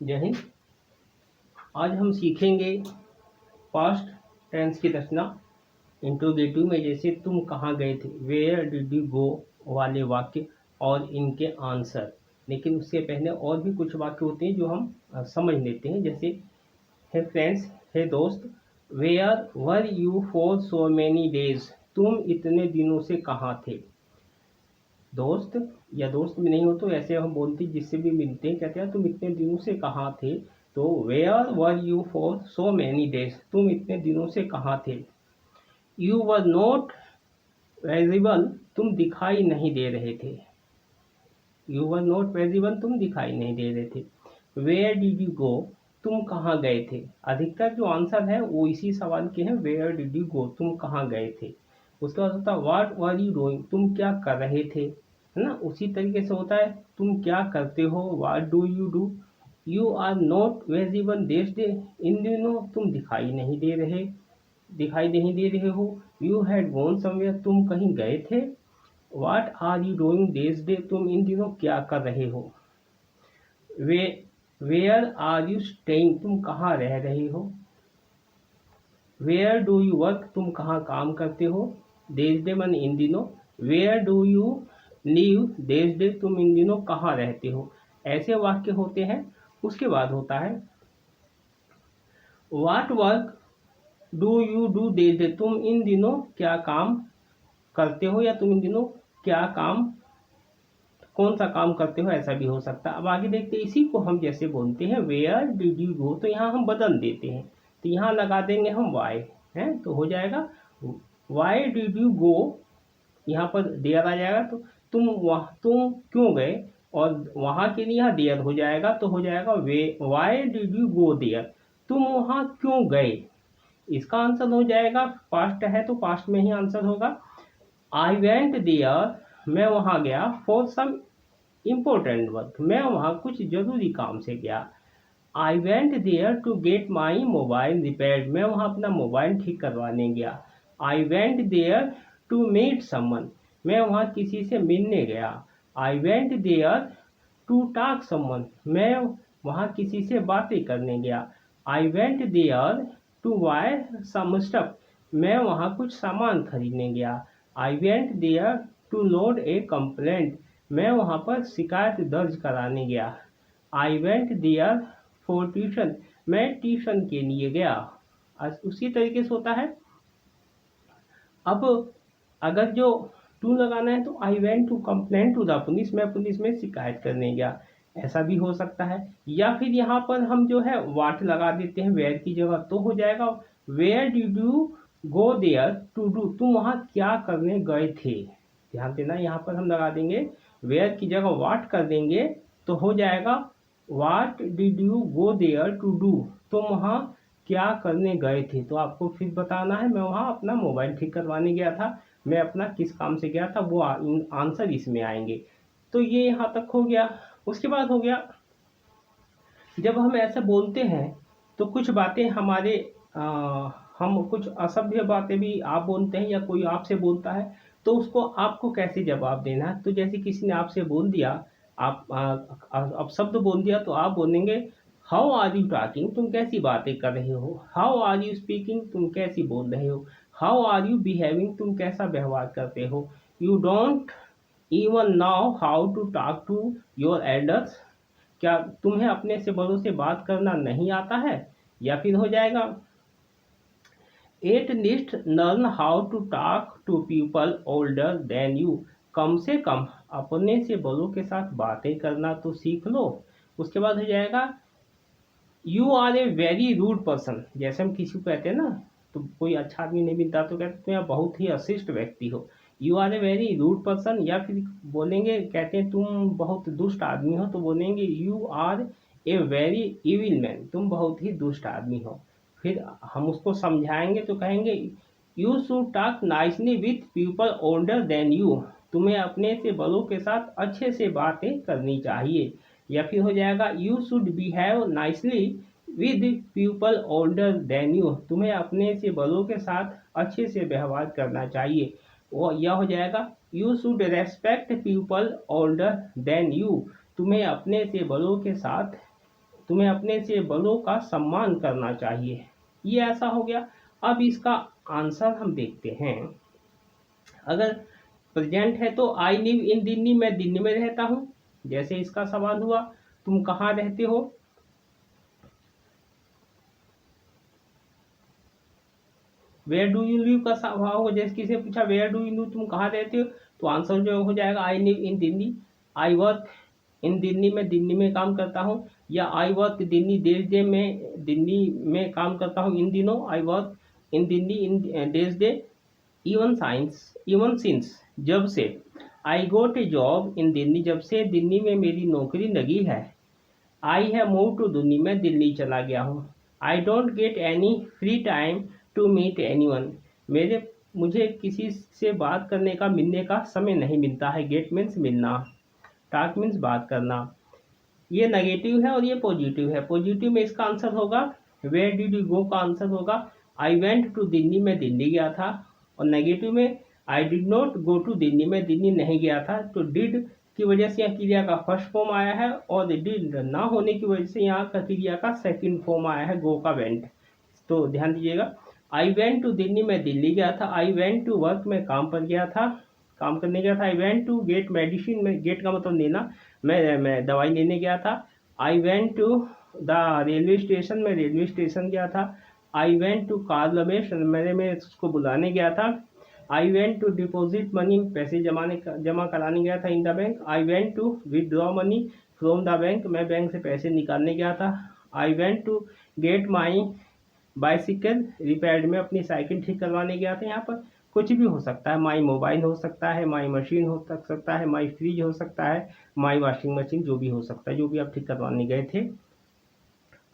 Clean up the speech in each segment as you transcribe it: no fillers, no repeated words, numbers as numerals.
जय हिंद। आज हम सीखेंगे पास्ट टेंस की रचना इंट्रोगेटिव में, जैसे तुम कहाँ गए थे, वेयर डिड यू गो वाले वाक्य और इनके आंसर। लेकिन उससे पहले और भी कुछ वाक्य होते हैं जो हम समझ लेते हैं। जैसे हे फ्रेंड्स, हे दोस्त, where were you for so many days, तुम इतने दिनों से कहाँ थे। दोस्त या दोस्त भी नहीं हो तो ऐसे हम बोलते जिससे भी मिलते हैं, कहते हैं तुम इतने दिनों से कहाँ थे। तो where were you for so many days, तुम इतने दिनों से कहाँ थे। यू वर नॉट विजिबल, तुम दिखाई नहीं दे रहे थे। यू वर नॉट विजिबल, तुम दिखाई नहीं दे रहे थे। वेयर डिड यू गो, तुम कहाँ गए थे। अधिकतर जो आंसर है वो इसी सवाल के हैं, वेयर डिड यू गो, तुम कहाँ गए थे। उसके बाद होता है व्हाट वर यू डूइंग, तुम क्या कर रहे थे, है ना। उसी तरीके से होता है तुम क्या करते हो, what do you do. You are not visible this day, इन दिनों तुम दिखाई नहीं दे रहे हो। यू हैड गॉन समवेयर, तुम कहीं गए थे। What are you doing this day, तुम इन दिनों क्या कर रहे हो। Way where are you staying, तुम कहाँ रह रहे हो। वेयर डू यू वर्क, तुम कहाँ काम करते हो। दिस डे मन इन दिनों। Where do you live this day, तुम इन दिनों कहाँ रहते हो। ऐसे वाक्य होते हैं। उसके बाद होता है what work do you do this day, तुम इन दिनों क्या काम करते हो, या तुम इन दिनों क्या काम, कौन सा काम करते हो, ऐसा भी हो सकता है। अब आगे देखते हैं, इसी को हम जैसे बोलते हैं वेयर डिड यू गो, तो यहाँ हम बदल देते हैं। तो यहाँ लगा देंगे हम वाई, है तो हो जाएगा वाई डिड यू गो, यहाँ पर देयर आ जाएगा। तो तुम क्यों गए, और वहाँ के लिए यहाँ देयर हो जाएगा, तो हो जाएगा वे why did you go there, तुम वहाँ क्यों गए। इसका आंसर हो जाएगा, पास्ट है तो पास्ट में ही आंसर होगा। आई वेंट देयर, मैं वहाँ गया, फॉर सम इम्पोर्टेंट वर्क, मैं वहाँ कुछ जरूरी काम से गया। I went there to get my mobile repaired, मैं वहाँ अपना मोबाइल ठीक करवाने गया। I went there to meet someone, मैं वहाँ किसी से मिलने गया। I went there to talk someone, मैं वहाँ किसी से बातें करने गया। I went there to buy some stuff, मैं वहाँ कुछ सामान खरीदने गया। I went there to lodge a complaint, मैं वहाँ पर शिकायत दर्ज कराने गया। I went there for tuition, मैं ट्यूशन के लिए गया। उसी तरीके से होता है। अब अगर जो टू लगाना है तो I went to complain to the police, मैं पुलिस में शिकायत करने गया, ऐसा भी हो सकता है। या फिर यहाँ पर हम जो है वाट लगा देते हैं वेयर की जगह, तो हो जाएगा where did you go there to do, तुम वहाँ क्या करने गए थे। ध्यान देना, यहाँ पर हम लगा देंगे वेयर की जगह वाट कर देंगे, तो हो जाएगा what did you go there to do, तुम वहाँ क्या करने गए थे। तो आपको फिर बताना है मैं वहाँ अपना मोबाइल ठीक करवाने गया था, मैं अपना किस काम से गया था, वो आंसर इसमें आएंगे। तो ये यहाँ तक हो गया। उसके बाद हो गया, जब हम ऐसे बोलते हैं तो कुछ बातें हमारे हम कुछ असभ्य बातें भी आप बोलते हैं, या कोई आपसे बोलता है, तो उसको आपको कैसे जवाब देना है। तो जैसे किसी ने आपसे बोल दिया, आप अब शब्द बोल दिया, तो आप बोलेंगे हाउ आर यू टॉकिंग, तुम कैसी बातें कर रहे हो। हाउ आर यू स्पीकिंग, तुम कैसी बोल रहे हो। हाउ आर यू बिहेविंग, तुम कैसा व्यवहार करते हो। You don't even know how to talk to your elders, क्या तुम्हें अपने से बड़ों से बात करना नहीं आता है। या फिर हो जाएगा at least learn how to talk to people older than you, कम से कम अपने से बड़ों के साथ बातें करना तो सीख लो। उसके बाद हो जाएगा you are a very rude person, जैसे हम किसी को कहते हैं ना, तो कोई अच्छा आदमी नहीं मिलता तो कहते तुम बहुत ही अशिष्ट व्यक्ति हो, you are a very rude person. या फिर बोलेंगे, कहते हैं तुम बहुत दुष्ट आदमी हो, तो बोलेंगे you are a very evil man, तुम बहुत ही दुष्ट आदमी हो। फिर हम उसको समझाएंगे तो कहेंगे you should talk nicely with people older than you, तुम्हें अपने से बड़ों के साथ अच्छे से बातें करनी चाहिए। या फिर हो जाएगा you should behave nicely with people older than you, तुम्हें अपने से बड़ों के साथ अच्छे से व्यवहार करना चाहिए। वो यह हो जाएगा you should respect people older than you, तुम्हें अपने से बड़ों के साथ तुम्हें अपने से बड़ों का सम्मान करना चाहिए। ये ऐसा हो गया। अब इसका आंसर हम देखते हैं। अगर प्रेजेंट है तो आई लिव इन दिल्ली, मैं दिल्ली में रहता हूँ। जैसे इसका सवाल हुआ तुम कहाँ रहते हो, वेयर डू यू लिव का सवाल होगा। जैसे किसी ने पूछा वेयर डू यू लिव, तुम कहाँ रहते हो, तो आंसर जो हो जाएगा I live in Delhi, I work in Delhi, मैं दिल्ली में काम करता हूँ। या I work Delhi days day, में दिल्ली में काम करता हूँ इन दिनों, I work in Delhi in days day. Even since, जब से, आई गोट ए जॉब इन दिल्ली, जब से दिल्ली में मेरी नौकरी लगी है। I have move to Delhi, मैं दिल्ली चला गया हूँ। I don't get any free time to meet anyone, मुझे किसी से बात करने का, मिलने का समय नहीं मिलता है। गेट मीन्स मिलना, टॉक मीन्स बात करना। ये नेगेटिव है और ये पॉजिटिव है। पॉजिटिव में इसका आंसर होगा वेयर डिड यू गो, का आंसर होगा आई वेंट टू दिल्ली, मैं दिल्ली गया था। और नेगेटिव में I did not go to Delhi, मैं दिल्ली नहीं गया था। तो डिड की वजह से यहाँ क्रिया का फर्स्ट फॉर्म आया है, और डिड ना होने की वजह से यहाँ का क्रिया का सेकंड फॉर्म आया है, गो का वेंट। तो ध्यान दीजिएगा, आई वेंट टू दिल्ली, मैं दिल्ली गया था। आई वेंट टू वर्क, मैं काम पर गया था, काम करने गया था। I went to get medicine, में गेट का मतलब लेना, मैं दवाई लेने गया था। I went to the railway station, में रेलवे स्टेशन गया था। I went to call Ramesh, मैं उसको बुलाने गया था। I went to deposit money, पैसे जमा कराने गया था in the bank. I went to withdraw money from the bank, मैं बैंक से पैसे निकालने गया था। I went to get my bicycle repaired, में अपनी साइकिल ठीक करवाने गया था। यहाँ पर कुछ भी हो सकता है, माई मोबाइल हो सकता है, माई मशीन हो सकता है, माई फ्रिज हो सकता है, माई वॉशिंग मशीन, जो भी हो सकता है, जो भी आप ठीक करवाने गए थे।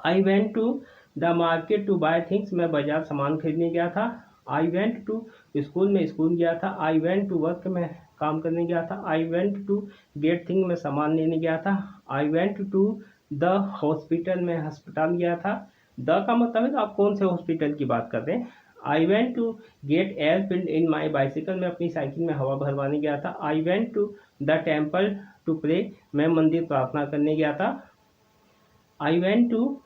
I went to the market to buy things, मैं बाजार सामान खरीदने गया था। आई वेंट टू स्कूल, में स्कूल गया था। आई वेंट टू वर्क, में काम करने गया था। I went to get thing, में सामान लेने गया था। I went to the hospital, में अस्पताल गया था। द का मतलब है तो आप कौन से हॉस्पिटल की बात कर रहे हैं। I went to get air filled in my bicycle, में अपनी साइकिल में हवा भरवाने गया था। I went to the temple to pray, मैं मंदिर प्रार्थना करने गया था। I went to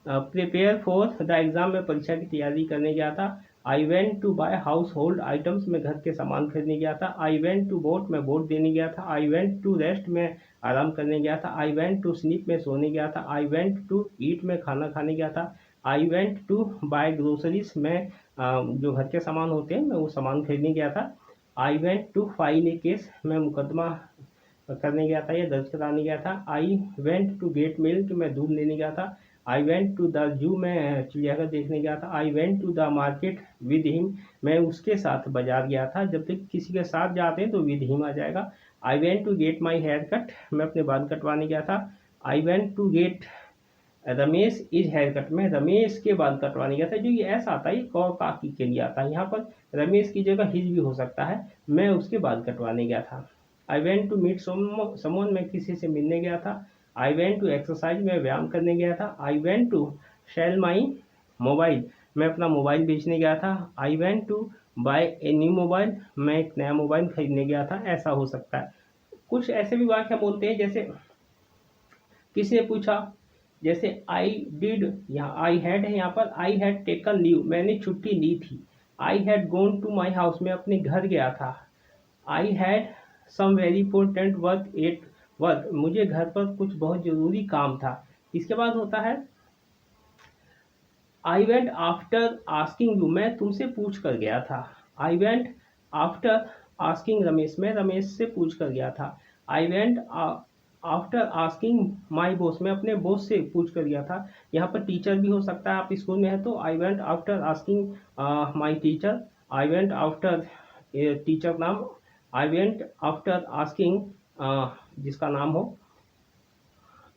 prepare for the exam, में परीक्षा की तैयारी करने गया था। I went to buy household items, में घर के सामान खरीदने गया था। आई वेंट टू वोट, में वोट देने गया था। आई वेंट टू रेस्ट, में आराम करने गया था। आई वेंट टू स्लीप, में सोने गया था। आई वेंट टू ईट, में खाना खाने गया था। I went to buy groceries, में जो घर के सामान होते हैं मैं वो सामान खरीदने गया था। I went to file a case, में मुकदमा करने गया था या दर्ज कराने गया था। I went to get milk, में दूध लेने गया था। I went to the zoo, में चिड़ियाघर देखने गया था। I went to the market with him, मैं उसके साथ बाजार गया था। जब तक किसी के साथ जाते हैं तो विद हिम आ जाएगा। I went to get my hair cut, मैं अपने बाल कटवाने गया था। I went to get Ramesh is hair cut, में रमेश के बाल कटवाने गया था। जो ये ऐसा आता है ये कौ काकी के लिए आता है। यहाँ पर रमेश की जगह हिज भी हो सकता है, मैं उसके बाल कटवाने गया था। I went to meet someone, मैं किसी से मिलने गया था। आई वेंट टू एक्सरसाइज, में व्यायाम करने गया था। I went to sell my mobile, मैं अपना मोबाइल बेचने गया था। I went to buy a new mobile, मैं एक नया मोबाइल खरीदने गया था। ऐसा हो सकता है। कुछ ऐसे भी वाक्य बोलते हैं, जैसे किसी ने पूछा, जैसे आई डिड, यहाँ आई हैड है, यहाँ पर आई हैड टेकन लीव, मैंने छुट्टी ली थी। I had gone to my house, मैं अपने घर गया था। I had some very important work at work, मुझे घर पर कुछ बहुत ज़रूरी काम था। इसके बाद होता है I went after asking you, मैं तुमसे पूछ कर गया था। I went after asking Ramesh, मैं रमेश से पूछ कर गया था। I went after asking my boss, मैं अपने बॉस से पूछ कर गया था। यहाँ पर टीचर भी हो सकता है, आप स्कूल में है तो I went after asking my teacher. I went after teacher नाम, आई वेंट आफ्टर आस्किंग जिसका नाम हो।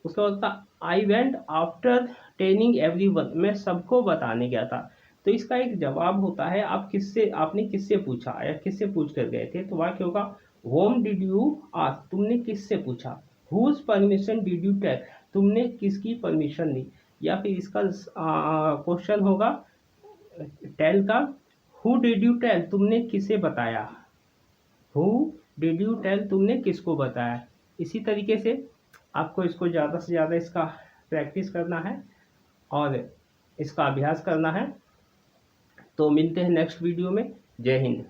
उसके बाद I went after telling everyone, मैं सबको बताने गया था। तो इसका एक जवाब होता है, आपने किससे पूछा या किससे पूछ कर गए थे। तो वाक्य होगा होम डिड यू आस्क, तुमने किससे पूछा। Whose permission did you take, तुमने किसकी परमिशन ली। या फिर इसका क्वेश्चन होगा टेल का, हु डिड यू टेल, तुमने किसे बताया। हु डिड यू टेल, तुमने किसको बताया। इसी तरीके से आपको इसको ज़्यादा से ज़्यादा इसका प्रैक्टिस करना है और इसका अभ्यास करना है। तो मिलते हैं नेक्स्ट वीडियो में। जय हिंद।